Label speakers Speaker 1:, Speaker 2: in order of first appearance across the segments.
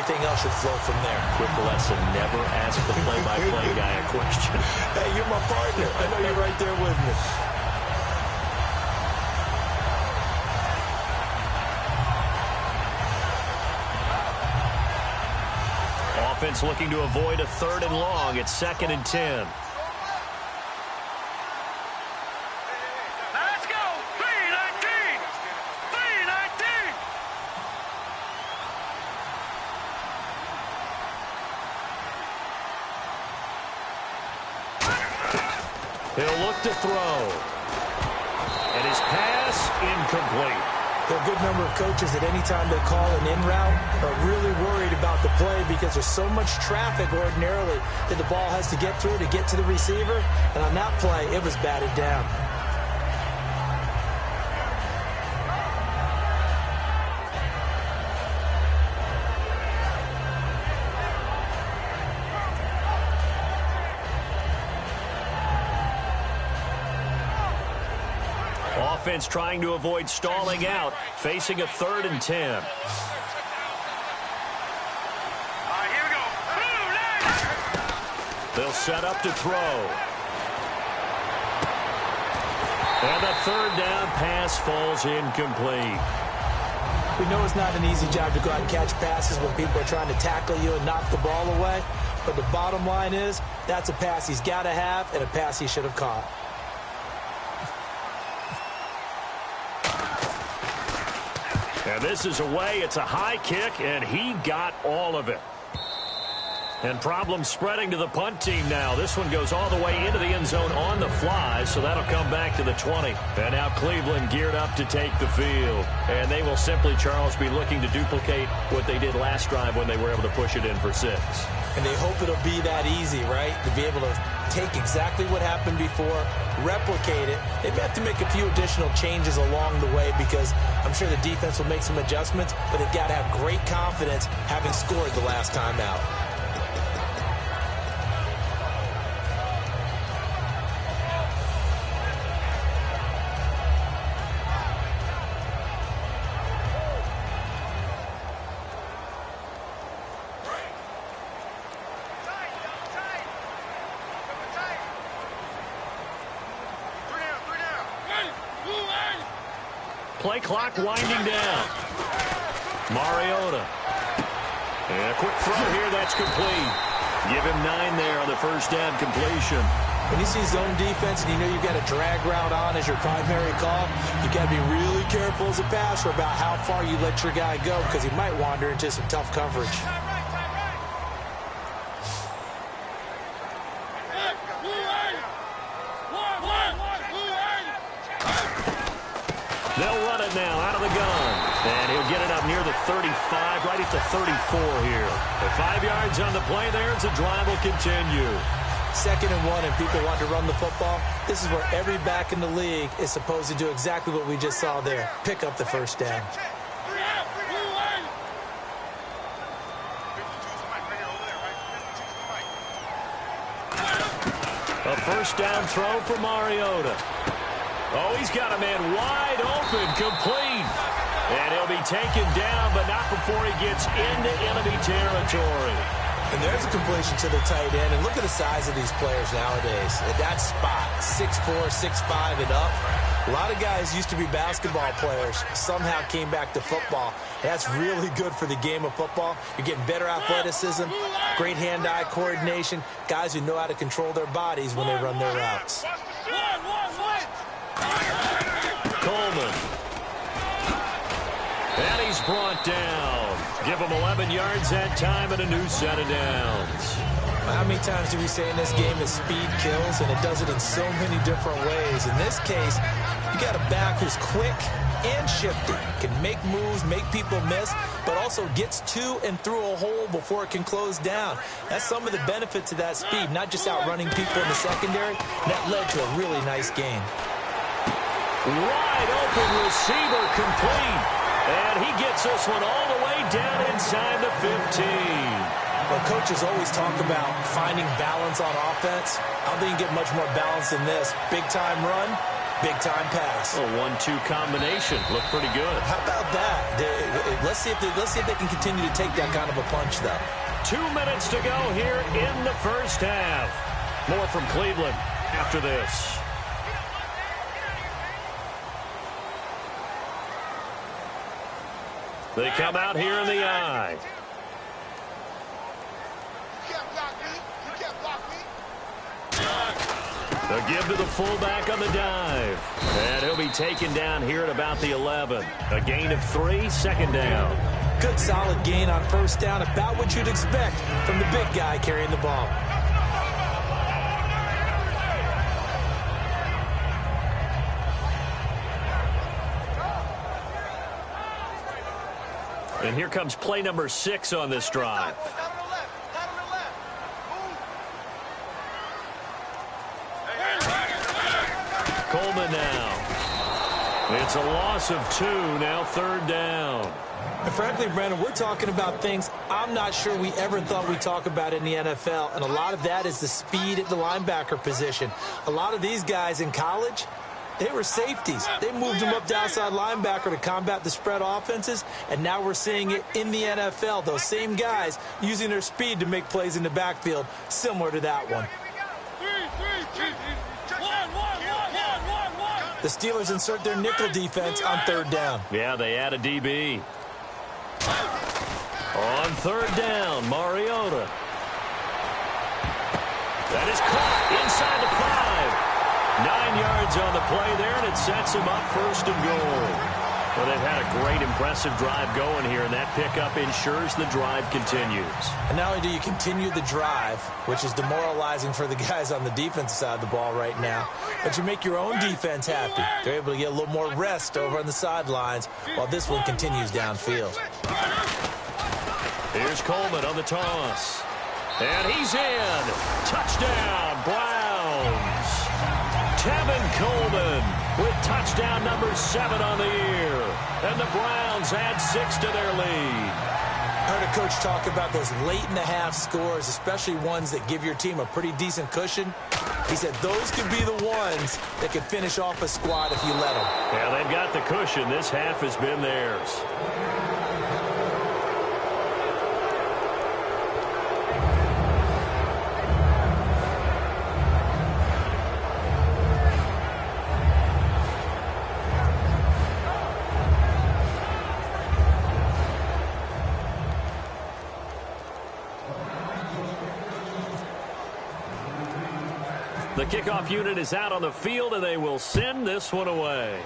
Speaker 1: everything else should flow from there.
Speaker 2: Quick lesson, never ask the play-by-play guy a question.
Speaker 1: Hey, you're my partner. I know you're right there with me.
Speaker 2: Offense looking to avoid a 3rd and long. It's 2nd and 10.
Speaker 3: Let's go! 3-19! 3-19!
Speaker 2: He'll look to throw. And his pass incomplete.
Speaker 1: There are a good number of coaches at any time they call an in route are really worried about the play because there's so much traffic ordinarily that the ball has to get through to get to the receiver. And on that play, it was batted down.
Speaker 2: Offense trying to avoid stalling out, facing a 3rd and 10.
Speaker 3: All right, here we go.
Speaker 2: They'll set up to throw. And the 3rd down pass falls incomplete.
Speaker 1: We know it's not an easy job to go out and catch passes when people are trying to tackle you and knock the ball away. But the bottom line is, that's a pass he's got to have and a pass he should have caught.
Speaker 2: And this is away. It's a high kick, and he got all of it. And problems spreading to the punt team now. This one goes all the way into the end zone on the fly, so that'll come back to the 20. And now Cleveland geared up to take the field. And they will simply, Charles, be looking to duplicate what they did last drive when they were able to push it in for 6.
Speaker 1: And they hope it'll be that easy, right? To be able to take exactly what happened before, replicate it. They may have to make a few additional changes along the way because I'm sure the defense will make some adjustments, but they've got to have great confidence having scored the last time out.
Speaker 2: Play clock winding down. Mariota. And a quick throw here, that's complete. Give him 9 there on the first down completion.
Speaker 1: When you see zone defense and you know you've got a drag route on as your primary call, you got to be really careful as a passer about how far you let your guy go because he might wander into some tough coverage.
Speaker 2: They'll run it now out of the gun. And he'll get it up near the 35, right at the 34 here. The 5 yards on the play there as the drive will continue.
Speaker 1: 2nd and 1 and people want to run the football. This is where every back in the league is supposed to do exactly what we just saw there. Pick up the first down.
Speaker 2: A first down throw for Mariota. Oh, he's got a man wide open, complete. And he'll be taken down, but not before he gets into enemy territory.
Speaker 1: And there's a completion to the tight end. And look at the size of these players nowadays. At that spot, 6'4", 6'5", and up. A lot of guys used to be basketball players, somehow came back to football. That's really good for the game of football. You're getting better athleticism, great hand-eye coordination, guys who know how to control their bodies when they run their routes.
Speaker 2: Coleman. And he's brought down. Give him 11 yards that time and a new set of downs.
Speaker 1: How many times do we say in this game that speed kills, and it does it in so many different ways? In this case, you got a back who's quick and shifty, can make moves, make people miss, but also gets to and through a hole before it can close down. That's some of the benefits of that speed, not just outrunning people in the secondary. That led to a really nice game.
Speaker 2: Wide open receiver complete. And he gets this one all the way down inside the 15.
Speaker 1: Well, coaches always talk about finding balance on offense. I don't think you get much more balance than this. Big-time run, Big-time pass.
Speaker 2: A 1-2 combination. Looked pretty good.
Speaker 1: How about that? Let's see if they can continue to take that kind of a punch, though.
Speaker 2: 2 minutes to go here in the first half. More from Cleveland after this. They come out here in the eye. A give to the fullback on the dive. And he'll be taken down here at about the 11. A gain of 3, second down.
Speaker 1: Good solid gain on first down, about what you'd expect from the big guy carrying the ball.
Speaker 2: And here comes play number 6 on this drive. Coleman now. It's a loss of 2, now third down.
Speaker 1: And frankly, Brandon, we're talking about things I'm not sure we ever thought we'd talk about in the NFL, and a lot of that is the speed at the linebacker position. A lot of these guys in college, they were safeties. They moved them up to outside linebacker to combat the spread offenses, and now we're seeing it in the NFL. Those same guys using their speed to make plays in the backfield, similar to that one. The Steelers insert their nickel defense on third down.
Speaker 2: Yeah, they add a DB. On third down, Mariota. That is caught inside the 5. 9 yards on the play there, and it sets him up first and goal. Well, they've had a great, impressive drive going here, and that pickup ensures the drive continues.
Speaker 1: And not only do you continue the drive, which is demoralizing for the guys on the defensive side of the ball right now, but you make your own defense happy. They're able to get a little more rest over on the sidelines while this one continues downfield.
Speaker 2: Here's Coleman on the toss. And he's in. Touchdown, Browns. Tevin Coleman with touchdown number 7 on the year. And the Browns add 6 to their lead.
Speaker 1: I heard a coach talk about those late-in-the-half scores, especially ones that give your team a pretty decent cushion. He said those could be the ones that could finish off a squad if you let them.
Speaker 2: Yeah, they've got the cushion. This half has been theirs. The kickoff unit is out on the field, and they will send this one away.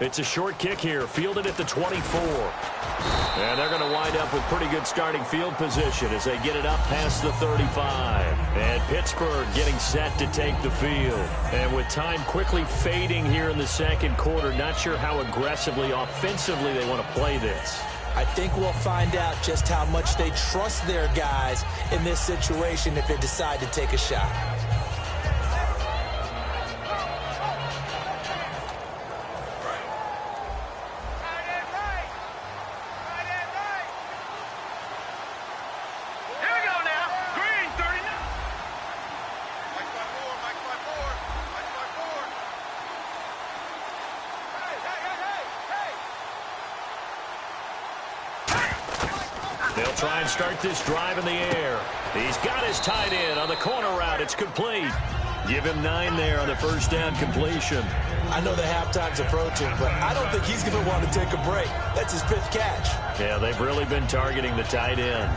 Speaker 2: It's a short kick here, fielded at the 24. And they're going to wind up with pretty good starting field position as they get it up past the 35. And Pittsburgh getting set to take the field. And with time quickly fading here in the second quarter, not sure how aggressively, offensively they want to play this.
Speaker 1: I think we'll find out just how much they trust their guys in this situation if they decide to take a shot.
Speaker 2: They'll try and start this drive in the air. He's got his tight end on the corner route. It's complete. Give him 9 there on the first down completion.
Speaker 1: I know the halftime's approaching, but I don't think he's going to want to take a break. That's his 5th catch.
Speaker 2: Yeah, they've really been targeting the tight end.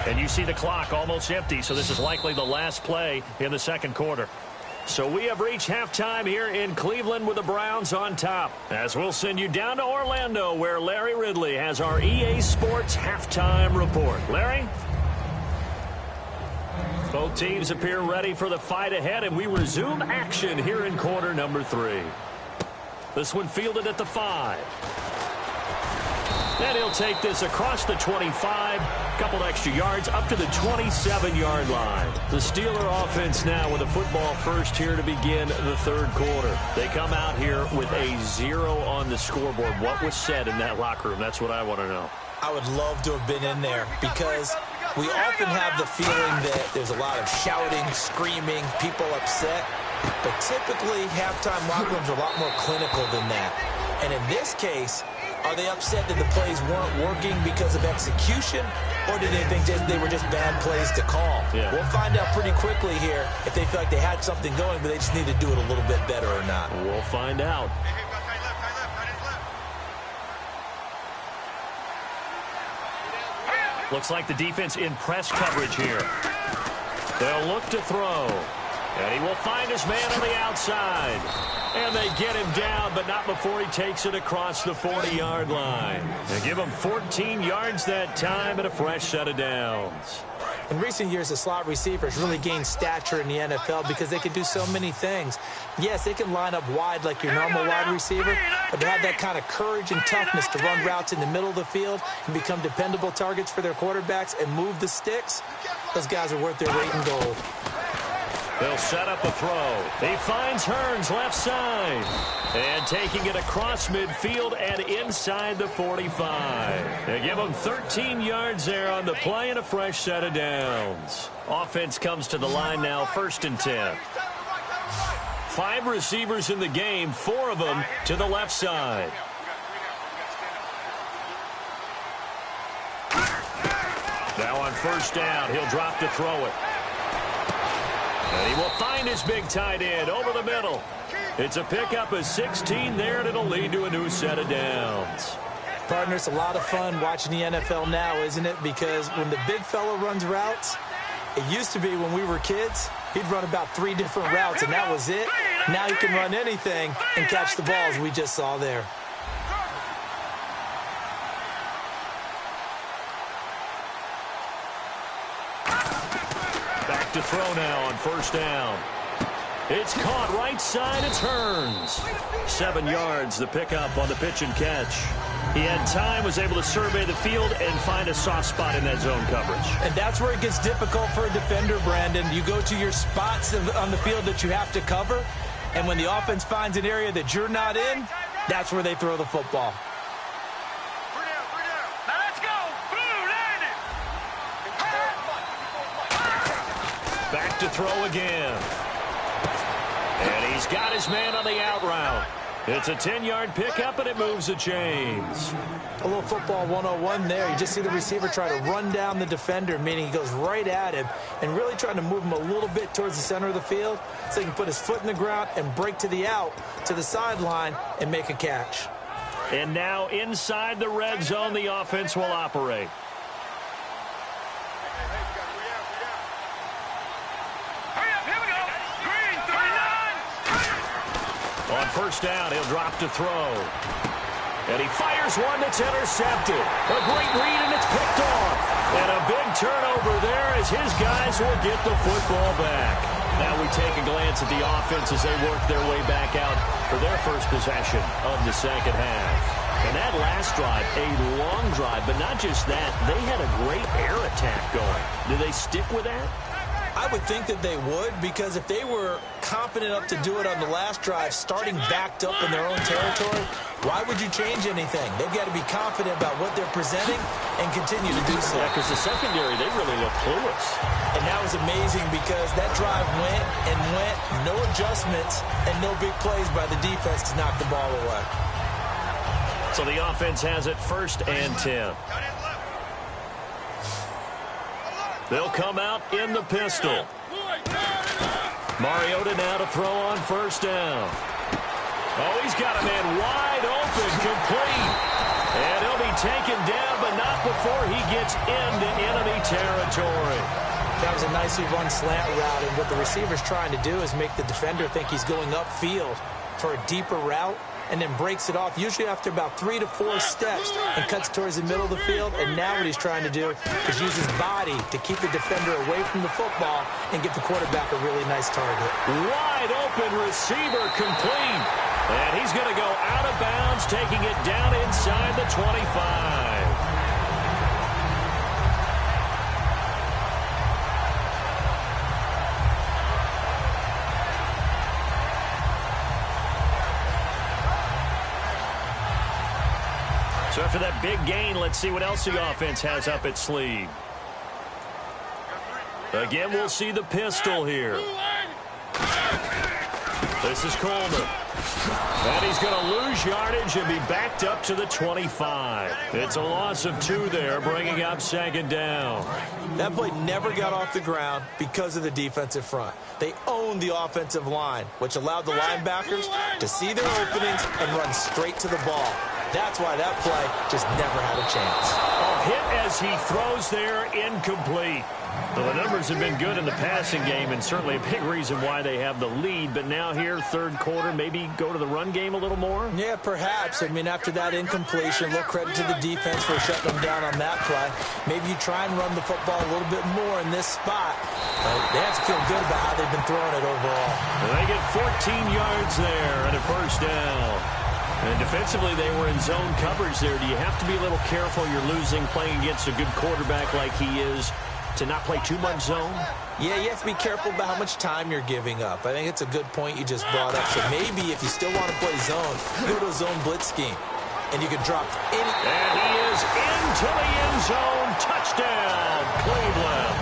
Speaker 2: And you see the clock almost empty, so this is likely the last play in the second quarter. So we have reached halftime here in Cleveland with the Browns on top. As we'll send you down to Orlando, where Larry Ridley has our EA Sports halftime report. Larry? Both teams appear ready for the fight ahead, and we resume action here in quarter number 3. This one fielded at the 5. And he'll take this across the 25, a couple extra yards, up to the 27-yard line. The Steeler offense now with a football first here to begin the third quarter. They come out here with a 0 on the scoreboard. What was said in that locker room? That's what I want to know.
Speaker 1: I would love to have been in there because we often have the feeling that there's a lot of shouting, screaming, people upset. But typically, halftime locker rooms are a lot more clinical than that. And in this case, are they upset that the plays weren't working because of execution, or did they think they were just bad plays to call?
Speaker 2: Yeah. We'll
Speaker 1: find out pretty quickly here if they feel like they had something going, but they just need to do it a little bit better or not.
Speaker 2: We'll find out. Looks like the defense in press coverage here. They'll look to throw. And he will find his man on the outside. And they get him down, but not before he takes it across the 40-yard line. They give him 14 yards that time and a fresh set of downs.
Speaker 1: In recent years, the slot receivers really gained stature in the NFL because they can do so many things. Yes, they can line up wide like your normal wide receiver, but they have that kind of courage and toughness to run routes in the middle of the field and become dependable targets for their quarterbacks and move the sticks. Those guys are worth their weight in gold.
Speaker 2: They'll set up a throw. He finds Hearns left side. And taking it across midfield and inside the 45. They give him 13 yards there on the play and a fresh set of downs. Offense comes to the line now, 1st and 10. 5 receivers in the game, 4 of them to the left side. Now on 1st down, he'll drop to throw it. And he will find his big tight end over the middle. It's a pickup of 16 there, and it'll lead to a new set of downs.
Speaker 1: Partner, it's a lot of fun watching the NFL now, isn't it? Because when the big fella runs routes, it used to be when we were kids, he'd run about 3 different routes, and that was it. Now he can run anything and catch the balls we just saw there.
Speaker 2: To throw now on 1st down. It's caught right side. It's Hearns. 7 yards, the pickup on the pitch and catch. He had time, was able to survey the field and find a soft spot in that zone coverage.
Speaker 1: And that's where it gets difficult for a defender, Brandon. You go to your spots on the field that you have to cover, and when the offense finds an area that you're not in, that's where they throw the football.
Speaker 2: Back to throw again. And he's got his man on the out route. It's a 10-yard pickup, and it moves the chains.
Speaker 1: A little football 101 there. You just see the receiver try to run down the defender, meaning he goes right at him and really trying to move him a little bit towards the center of the field so he can put his foot in the ground and break to the out, to the sideline, and make a catch.
Speaker 2: And now inside the red zone, the offense will operate. On 1st down, he'll drop to throw. And he fires one that's intercepted. A great read, and it's picked off. And a big turnover there as his guys will get the football back. Now we take a glance at the offense as they work their way back out for their first possession of the second half. And that last drive, a long drive, but not just that. They had a great air attack going. Do they stick with that?
Speaker 1: I would think that they would, because if they were confident enough to do it on the last drive, starting backed up in their own territory, why would you change anything? They've got to be confident about what they're presenting and continue to do so.
Speaker 2: Yeah, because the secondary, they really look clueless.
Speaker 1: And that was amazing because that drive went and went, no adjustments, and no big plays by the defense to knock the ball away.
Speaker 2: So the offense has it 1st and 10. They'll come out in the pistol. Mariota now to throw on 1st down. Oh, he's got a man wide open, complete. And he'll be taken down, but not before he gets into enemy territory.
Speaker 1: That was a nicely run slant route, and what the receiver's trying to do is make the defender think he's going upfield for a deeper route, and then breaks it off, usually after about 3 to 4 steps, and cuts towards the middle of the field. And now what he's trying to do is use his body to keep the defender away from the football and get the quarterback a really nice target.
Speaker 2: Wide open receiver complete. And he's going to go out of bounds, taking it down inside the 25. So after that big gain, let's see what else the offense has up its sleeve. Again, we'll see the pistol here. This is Coleman. And he's going to lose yardage and be backed up to the 25. It's a loss of 2 there, bringing up second down.
Speaker 1: That play never got off the ground because of the defensive front. They owned the offensive line, which allowed the linebackers to see their openings and run straight to the ball. That's why that play just never had a chance.
Speaker 2: A hit as he throws there, incomplete. Well, the numbers have been good in the passing game, and certainly a big reason why they have the lead. But now here, third quarter, maybe go to the run game a little more?
Speaker 1: Yeah, perhaps. I mean, after that incompletion, a little credit to the defense for shutting them down on that play. Maybe you try and run the football a little bit more in this spot. But they have to feel good about how they've been throwing it overall.
Speaker 2: And they get 14 yards there and a first down. And defensively, they were in zone coverage there. Do you have to be a little careful? You're losing playing against a good quarterback like he is, to not play too much zone?
Speaker 1: Yeah, you have to be careful about how much time you're giving up. I think it's a good point you just brought up. So maybe if you still want to play zone, go to a zone blitz scheme. And you can drop any...
Speaker 2: And he is into the end zone. Touchdown, Cleveland.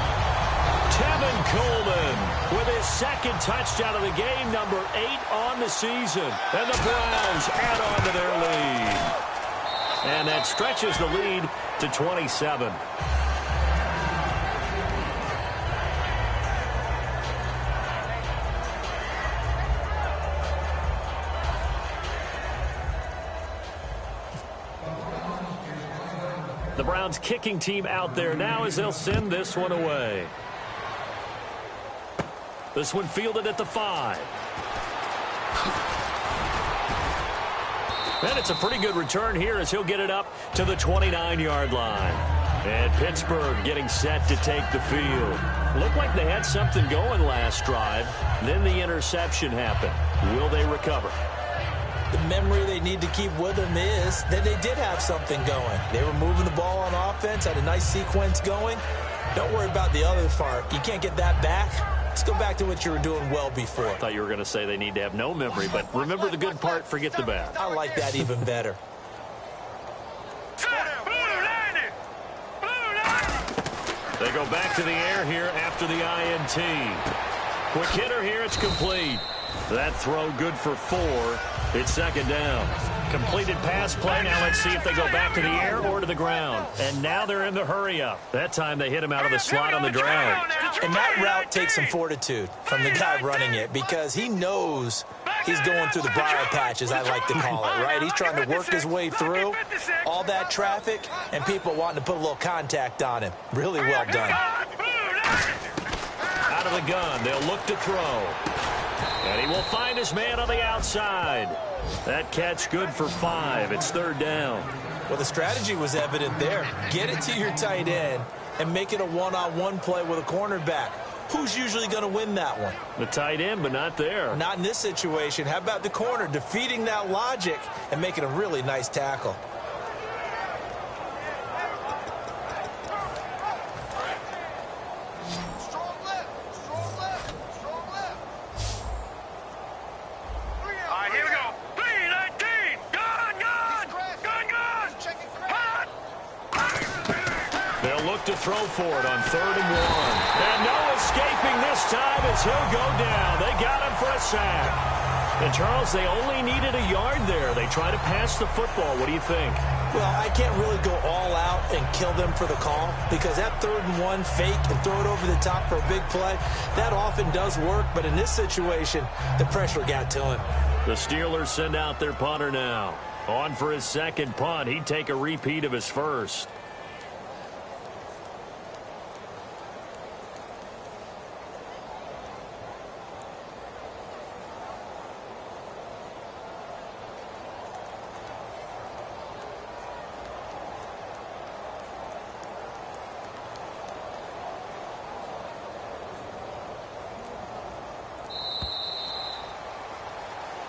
Speaker 2: Tevin Coleman with his second touchdown of the game, number 8 on the season. And the Browns add on to their lead. And that stretches the lead to 27. The Browns kicking team out there now as they'll send this one away. This one fielded at the 5. And it's a pretty good return here as he'll get it up to the 29-yard line. And Pittsburgh getting set to take the field. Looked like they had something going last drive. Then the interception happened. Will they recover?
Speaker 1: The memory they need to keep with them is that they did have something going. They were moving the ball on offense, had a nice sequence going. Don't worry about the other part. You can't get that back. Let's go back to what you were doing well before.
Speaker 2: I thought you were going to say they need to have no memory, but remember the good part, forget the bad.
Speaker 1: I like that even better.
Speaker 2: They go back to the air here after the INT. Quick hitter here, it's complete. That throw good for 4. It's second down. Completed pass play. Now let's see if they go back to the air or to the ground. And now they're in the hurry-up. That time they hit him out of the slot on the drag.
Speaker 1: And that route takes some fortitude from the guy running it because he knows he's going through the briar patch, as I like to call it, right? He's trying to work his way through all that traffic and people wanting to put a little contact on him. Really well done.
Speaker 2: Out of the gun. They'll look to throw. And he will find his man on the outside. That catch good for 5. It's third down.
Speaker 1: Well, the strategy was evident there. Get it to your tight end and make it a one-on-one play with a cornerback. Who's usually going to win that one?
Speaker 2: The tight end, but not there.
Speaker 1: Not in this situation. How about the corner defeating that logic and making a really nice tackle?
Speaker 2: To throw for it on 3rd and 1. And no escaping this time as he'll go down. They got him for a sack. And, Charles, they only needed a yard there. They try to pass the football. What do you think?
Speaker 1: Well, I can't really go all out and kill them for the call because that 3rd and 1 fake and throw it over the top for a big play, that often does work. But in this situation, the pressure got to him.
Speaker 2: The Steelers send out their punter now. On for his second punt. He'd take a repeat of his first.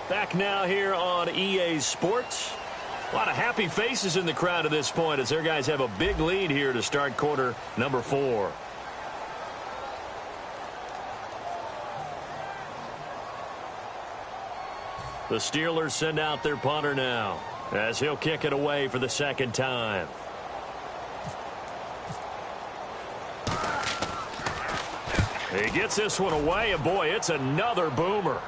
Speaker 2: Back now here on EA Sports. A lot of happy faces in the crowd at this point as their guys have a big lead here to start quarter number 4. The Steelers send out their punter now as he'll kick it away for the second time. He gets this one away, and boy, it's another boomer.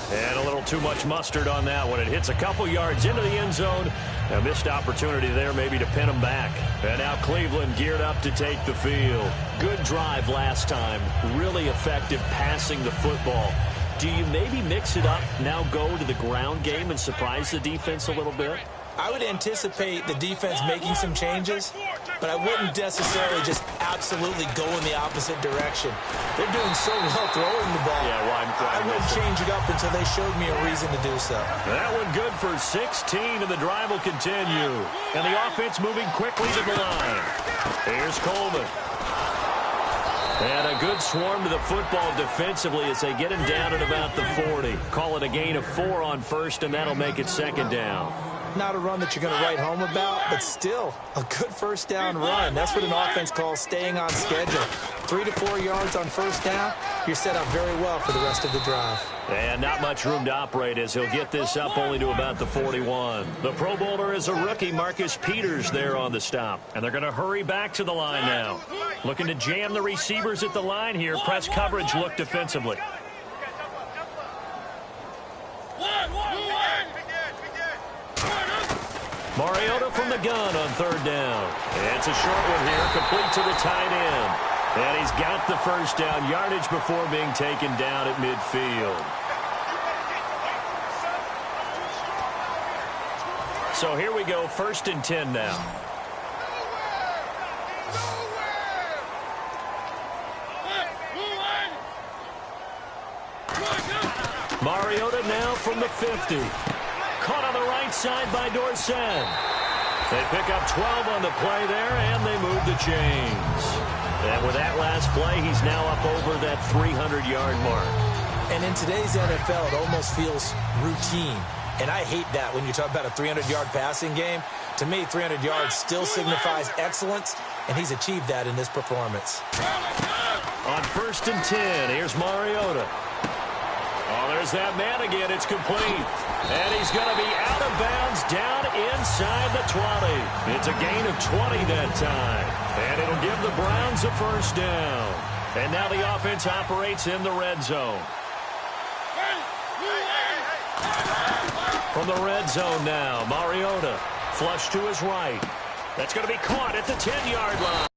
Speaker 2: And a little too much mustard on that one. It hits a couple yards into the end zone. A missed opportunity there maybe to pin him back. And now Cleveland geared up to take the field. Good drive last time. Really effective passing the football. Do you maybe mix it up, now go to the ground game and surprise the defense a little bit?
Speaker 1: I would anticipate the defense making some changes, but I wouldn't necessarily just absolutely go in the opposite direction. They're doing so well throwing the ball.
Speaker 2: Yeah,
Speaker 1: I wouldn't change it up until they showed me a reason to do so.
Speaker 2: That one good for 16, and the drive will continue. And the offense moving quickly to the line. Here's Coleman. And a good swarm to the football defensively as they get him down at about the 40. Call it a gain of 4 on first, and that'll make it second down.
Speaker 1: Not a run that you're going to write home about, but still a good first down run. That's what an offense calls staying on schedule. 3 to 4 yards on first down, you're set up very well for the rest of the drive.
Speaker 2: And not much room to operate as he'll get this up only to about the 41. The Pro Bowler is a rookie, Marcus Peters, there on the stop. And they're going to hurry back to the line now. Looking to jam the receivers at the line here. Press coverage look defensively. Mariota from the gun on third down. It's a short one here, complete to the tight end. And he's got the first down yardage before being taken down at midfield. So here we go, 1st and 10 now. Mariota now from the 50. Caught on the right side by Dorsett. They pick up 12 on the play there, and they move the chains. And with that last play, he's now up over that 300-yard mark.
Speaker 1: And in today's NFL, it almost feels routine. And I hate that when you talk about a 300-yard passing game. To me, 300 yards still signifies excellence, and he's achieved that in this performance.
Speaker 2: On 1st and 10, here's Mariota. Oh, there's that man again. It's complete. And he's going to be out of bounds down inside the 20. It's a gain of 20 that time. And it'll give the Browns a first down. And now the offense operates in the red zone. From the red zone now, Mariota. Flush to his right. That's going to be caught at the 10-yard line.